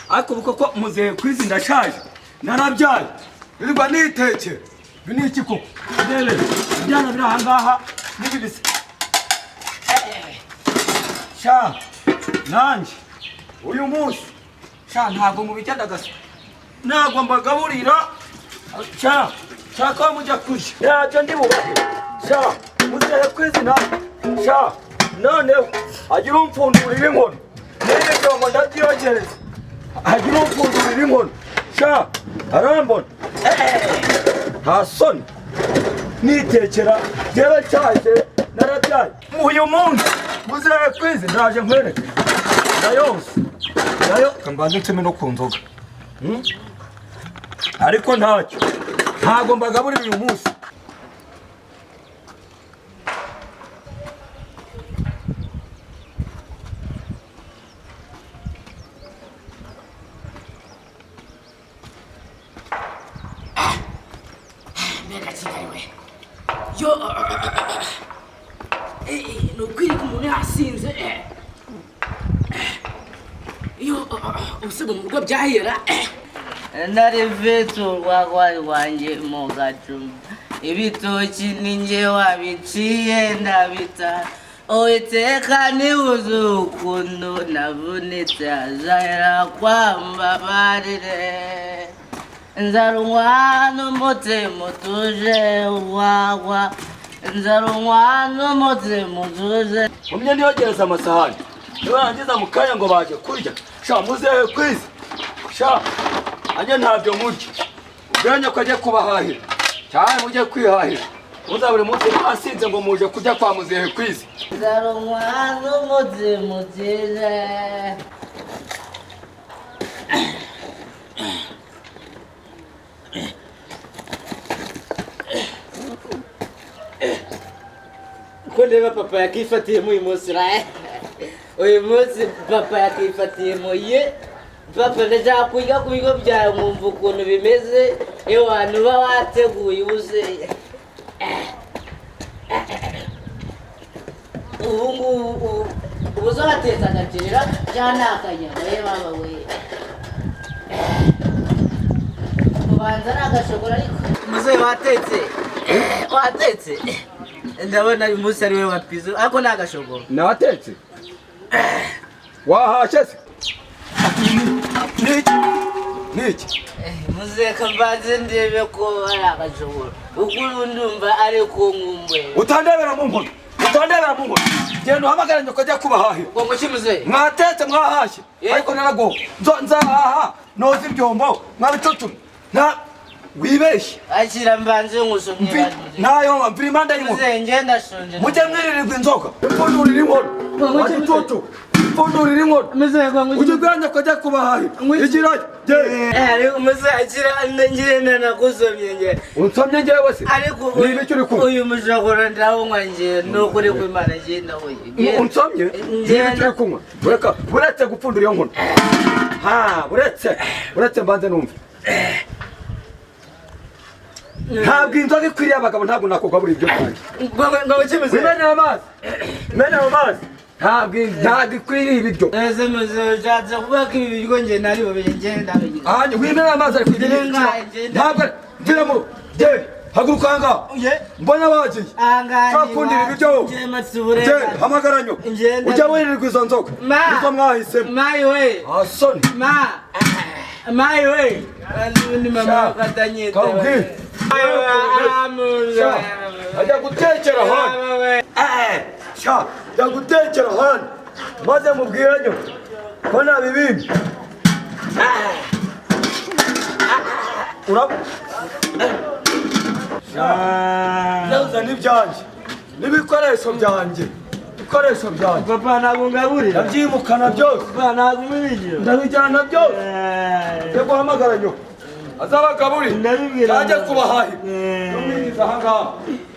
Ariko uko muzehe kwizi ndashaje narabyaye birirwa niteke biniki ko rebe byana biri ahangaha nibibise sha nanje uyu munsi sha ntago mubicyadagasa ntago mbagaburira sha shaka mujya kurya yaje ndi bubahe sha muzehe kwizi na sha none agira umfundurira inkono n'ibyo ngo ndabyogereza agira umfundurira inkono sha arambona nta soni nitekera jyewe nshaje narabyaye uyu munsi muzehe kwizi ndaje nkwereke nayo kambanze nceme no ku nzoga ariko ntacyo ntago mbagaburira uyu munsi yo nukwiri kumuntu yasinze yo usiba mu rugo byahera nari mfite urwagwa rwanjye mu gacuma ibitoki ninjye wabiciye ndabita Uwiteka nibuze ukuntu navunitse azahera kwambabarire nzarunywa n'umutima utuje urwagwa nzarunywa n'umutima utuje umye niyogereza amasahani nibarangiza mu kanya ngo baje kurya sha muzehe kwizi sha anje ntabyo murya ubwanya ko ajye kubahahira cyane mujye kwihahira uza buri munsi asinze ngo muje kujya kwa muzehe kwizi nzarunywa n'umutima utuje ko ndeba papa yakifatiyemo uyu munsi uyu munsi papa yakifatiyemo ye papa ndashaka kujya ku bigo byawe nkumva ukuntu bimeze abantu uba wateguye ubuze ubu ngubu ubuze watetse agacira cyangwa ni akanyama ye baba we ubanza ari agashokora ariko muzehe watetse ndabona uyu munsi ari we wapizo ariko ni agashogoro natetse wahashye se niki muzehe kambanze ndebe ko ari agashogoro uko ndumva ari ku nkumbuye utandebera mu nkono genda uhamagara nyoko ajya kubahahira ngo muki muzehe mwatetse mwahashye ariko narago nzahaha noza ibyombo mwabicucuma wibeshye akira mbanze ngusomye nayo mvira impanda y'inkono muzehe ngenda shonje mujye mwiririrwa inzoga ipfundurira inkono wagicucu ipfundurira inkono ujye ubwanya ko ajya kubahahira igirayo ariko muzehe akira ngenda nakuzomye nge unsomye ngewe se ariko niba icyo uri kumva uyu mushogoro ndawunywa nge nukuri kw'Imana ngenda we unsomye niba icyo uri kunywa buretse gupfundura iyo nkono buretse mbanze numve ntabwo inzoga ikwiriye abagabo ntabwo nakugabura ibyo kwanjye wimenera amazi ntabwo ikwiriye ibiryo ese muzehe ushatse kuvuga ko ibi biryo nge nari bubiri ngenda wimenera amazi ariko igihe ntabwo mvira mu genda haguruka ahangaha mbona bagiye twapfundira ibiryo hamagara nyoko ujya wirirwa izo nzoga nizo mwahisemo asoni mayi ni mama katanyita ajya gutekera hano ajya gutekera hano maze mubwire nyoko ko nta bibindi uzana ibyanjye n'ibikoresho byanjye papa ntabwo ngaburira ndabyimukana byose papa ntabwo umubijira ndabijyana byose njye guhamagara nyoko azabagaburira ndabibwira ajya kubahahira n'umwigiza ahangaha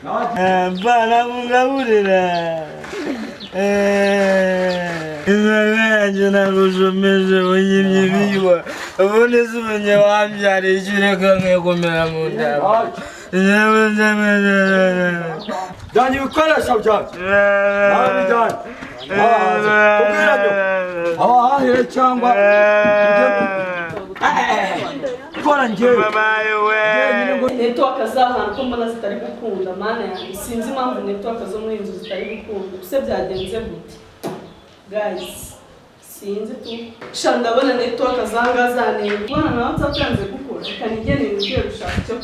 papa ntabwo ngaburira inzoga yanjye nagushomeshe unyimye ibiywa ubundi se umenye wabyariye icyo ureka nkikomera mu nda jyana ibikoresho byanjye ntabijyanye abahahire cyangwa kora njyewe network z'ahantu ko mbona zitari gukunda mana yanjye sinzi impamvu network zo muri inzu zitari gukunda use byagenze gute guys sinzi tu ndabona network zanga zaneye kubona nawe nzatanze gukora kanigene ngiye gushaka cyo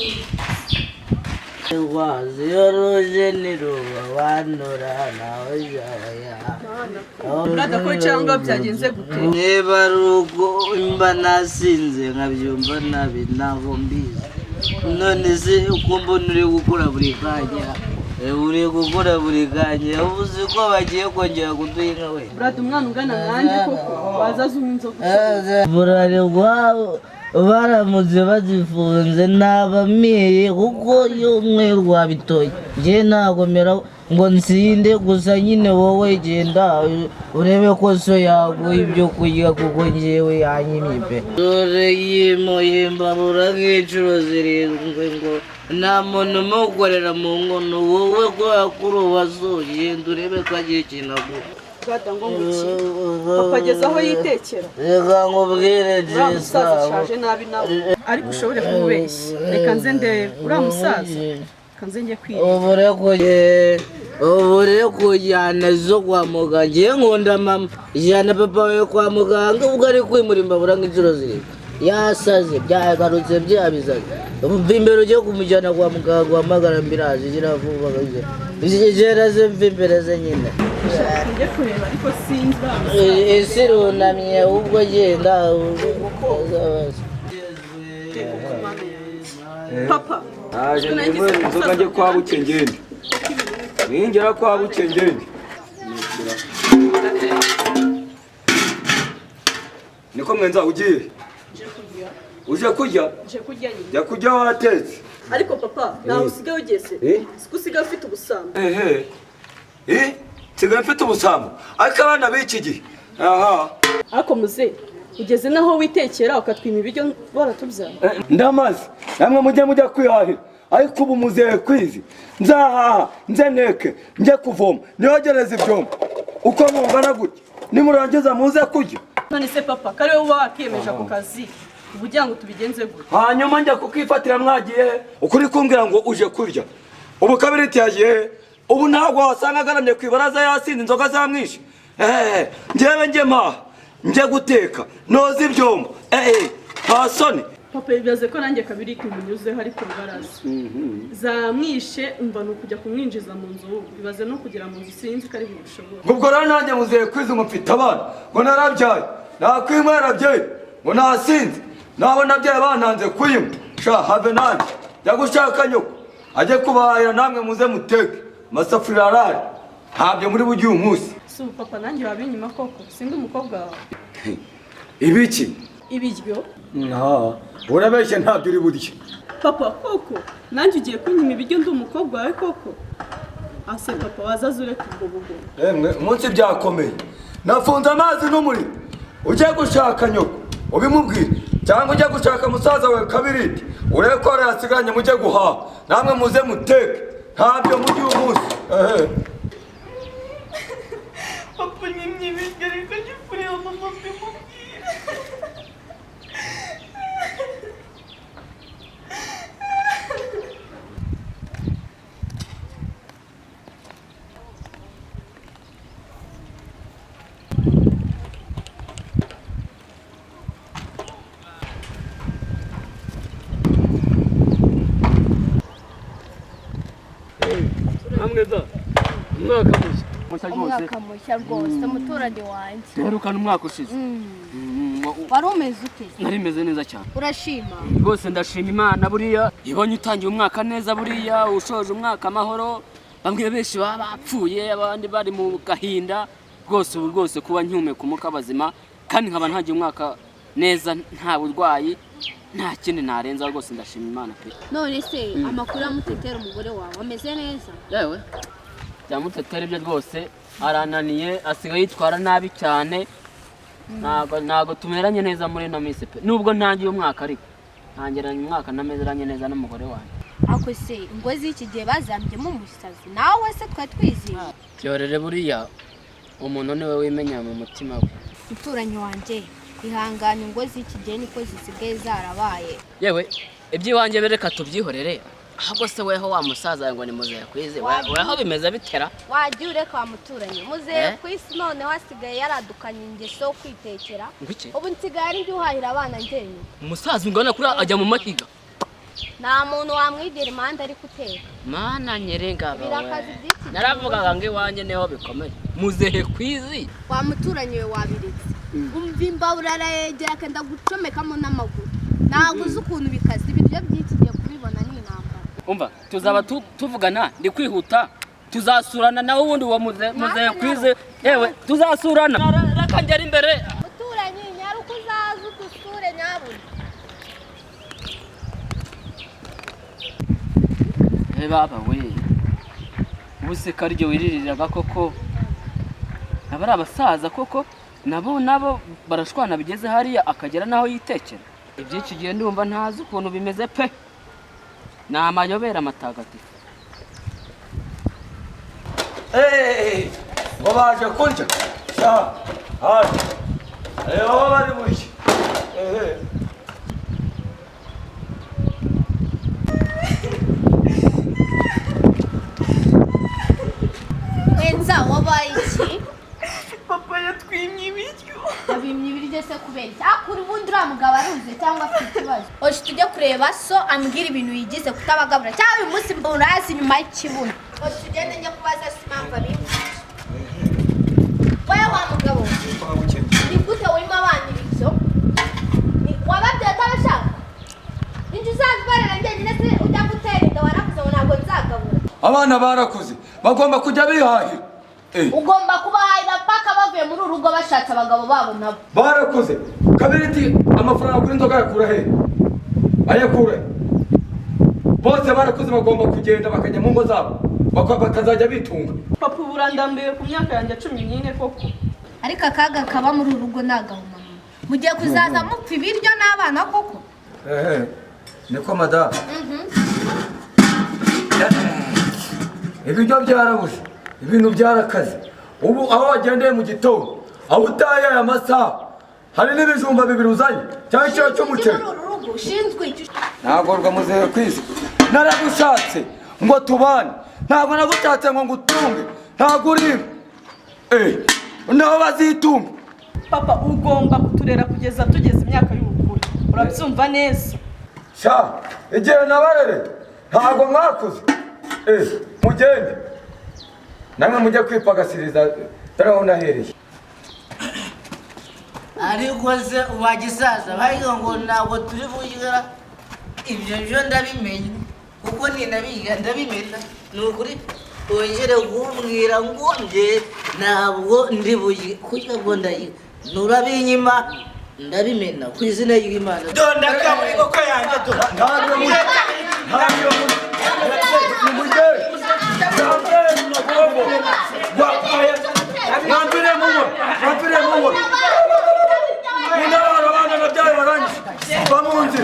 Wazi yoruje niruba wanura nawe jaya. Urada ko cyangwa byagenze gute? Niba rugo imba nasinze nkabyumva nabi ntaho mbizi. None se uko mbona uri gukora buri kanya uri gukora buri kanya uzi ko bagiye kongera kuduhinga we. Urada umwana ungana nanjye koko wazazuma inzoka. Burare rwabo baramutse bazifunze nabamiye kuko iyo umwe rwabitoye njye nagomera ngo nsinde gusa nyine wowe genda urebe ko so yaguha ibyo kurya kuko njyewe yanyimye pe dore yimuye imbabura nk'inshuro zirindwi ngo nta muntu umukorera mu nkono wowe ko yakuru wasohoye urebe ko agira ikintu aguha Gata ngo muki papa ageze aho yitekera reka nkubwire Jesa shaje nabi nawe ariko ushobore kumubeshya reka nze ndebe uriya musaza kanze njye kwiga ubure kujyana zo kwa muganga ngiye nkunda mama jyana papa we kwa muganga ubwo ari kwimura imbabura nk'inshuro zirindwi yasaze byagarutse byabizaga umva imbere ugiye kumujyana kwa muganga wamagara mbiraje gira vuba igera ze mva imbere ze nyine njye kureba ariko sinza isi runamye ubwo genda papa aje inzoga njye kwa buke ngende ningera kwa buke ngende niko mwenza ugiye uje kurya jya kurya watetse ariko papa nawe usigaye ugeze siko usigaye ufite ubusambo nsigaye mfite ubusambo ariko abana b'iki gihe aha ariko muze ugeze naho witekera ukatwima ibiryo baratubyara ndamaze namwe mujya kwihahira ariko ubu muzehe kwizi nzahaha nze neke njye kuvoma nihogereza ibyombo uko mungana gutya nimurangiza muze kurya none se papa kare uba wakiyemeje ako kazi ubugira ngo tubigenze gutya hanyuma njya kukifatira mwagiye ukuri kumbwira ngo uje kurya ubu kabiriti yagiye ubu ntabwo wasanga agaramye ku ibaraza yasinze inzoga zamwishe njyewe njye maha njye guteka noza ibyombo nta soni papa bibaze ko nanjye kabiri kimunyuzeho ariko baraza zamwishe umva ni ukujya kumwinjiza mu nzu bibaze no kugira mu nzu sinzi ko ari bishobora ubwo rero nanjye muzehe kwizi ngo mfite abana ngo narabyaye nakwinywera byeyi ngo nasinze nabo nabyaye bananze kuyimwa sha have nanjye jya gushaka nyoko ajye kubahahira namwe muze muteke amasafuriya arahari ntabyo muri bugiye umunsi si ubu papa nanjye waba inyuma koko sindi umukobwa wawe ibiki ibiryo urabeshye ntabyo uri burya papa koko nanjye ugiye kunyima ibiryo ndi umukobwa wawe koko ase papa wazaze ureka ubwo bugomo umunsi byakomeye nafunze amazi n'umuriro ujye gushaka nyoko ubimubwire cyangwa ujye gushaka musaza wawe kabiriti urebe ko yasigaranye mujye guhaha namwe muze muteke ntabyo mujye uyu munsi papa nyimye ibiryo reka njye kureba mama mbimubwire umwaka mushya rwose umuturage wanjye duherukana umwaka ushize wari umeze ute nari meze neza cyane urashima rwose ndashima imana buriya ibonye utangiye umwaka neza buriya ushoje umwaka amahoro bamwe benshi baba bapfuye abandi bari mu gahinda rwose ubu rwose kuba ncyumeka umuka bazima kandi nkaba ntagiye umwaka neza nta burwayi nta kindi narenza rwose ndashima imana pe none se amakuru amutetera umugore wawe ameze neza yewe byamutetera ibyo rwose arananiye asigaye yitwara nabi cyane ntabwo tumeranye neza muri ino minsi pe nubwo ntangiye umwaka ariko ntangeranye umwaka ntamezeranye neza n'umugore wanjye ako se ingo z'iki gihe bazambyemo umusazi nawe se twari twizeye byorere buriya umuntu niwe wimenya mu mutima we. Muturanyi wanjye ihangane ngo z'iki gihe niko zisigaye zarabaye. Yewe iby'iwanjye bereka tubyihorere. Ahubwo se weho wa musaza ngo ni muzehe kwizi weho bimeze bitera. Wagiye ureka wa muturanyi muzehe kwisi none wasigaye yaradukanye ingeso kwitekera. Ubu nsigaye ari byuhahira abana njyenyine. Umusaza ungana kuri ajya mu mahiga. Nta muntu wamwigera impande ari gutera. Mana nyerenga bawe. Birakazi by'iki. Naravugaga ngo iwanjye neho bikomeye. Muzehe kwizi. Wa muturanyi we wabiretse. Umva imbabura arayegera kenda gucomekamo n'amaguru. Ntabwo uzi ukuntu bikaze ibiryo by'iki gihe kubibona ni intambara. Umva tuzaba tuvugana ndi kwihuta. Tuzasurana nawe ubundi uwo muzehe kwizi. Yewe tuzasurana. Reka ngera imbere. Muturanyi nyaruko uzaza udusure nyabuna. Baba we ubuse karyo wiririraga koko abari abasaza koko nabo barashwana bigeze hariya akagera naho yitekera iby'iki gihe ndumva ntazi ukuntu bimeze pe ni amayobera matagatifu. ngo baje kurya sha haje aho bari burya Wenza wabaye iki? Papa yatwimye ibiryo. Yabimye ibiryo se kubera iki? Akuri ubundi uriya mugabo aruze cyangwa afite ikibazo. Oshi tujye kureba so ambwira ibintu yigize kutabagabura cyangwa uyu munsi mburazi nyuma y'ikibuno. Oshi tugende njye kubaza simamva bimwe. Wewe wa mugabo. Ni gute urimo abana ibyo? Wababye atabashaka? Inzu zazibarira njyenyine se ujya gutera inda warakuze ngo ntabwo nzagabura. abana barakuze bagomba kujya bihahira. Ugomba kubahahira paka bavuye muri urugo bashatse abagabo babo nabo. Barakuze kabiriti amafaranga kuri inzoga yakura he ayakura bose barakuze bagomba kugenda bakajya mu ngo zabo bakazajya bitunga. Papa burandambiwe ku myaka yanjye 14 koko. Ariko akaga kaba muri urugo nagahuma. Mugiye kuzaza mupfa ibiryo n'abana koko. Niko madam. Ibiryo byarabuze ibintu byarakaze ubu aho wagendeye mu gitondo aho utaye aya masaha hari n'ibijumba bibiri uzanye cyangwa icyo cy'umuceri. Ntabwo rwa muzehe kwisi naragushatse ngo tubane ntabwo nagushatse ngo ngutunge ntabwo uri naho bazitunga. Papa ugomba kuturera kugeza tugeze imyaka y'ubukuru urabyumva neza. Sha igihe nabarere ntabwo mwakuze mugende namwe mujye kwipagasiriza taraho nahereye. ariko se wagisaza bayiga ngo ntabwo turi bugira ibyo byo ndabimenye kuko ninabiga ndabimena ni ukuri wongere kumbwira ngo nje ntabwo ndi bugi kugira ngo ndayiga nurabinyima ndabimena ku izina ry'Imana. Donda kamuri koko yanjye to. Ntabwo Vamos,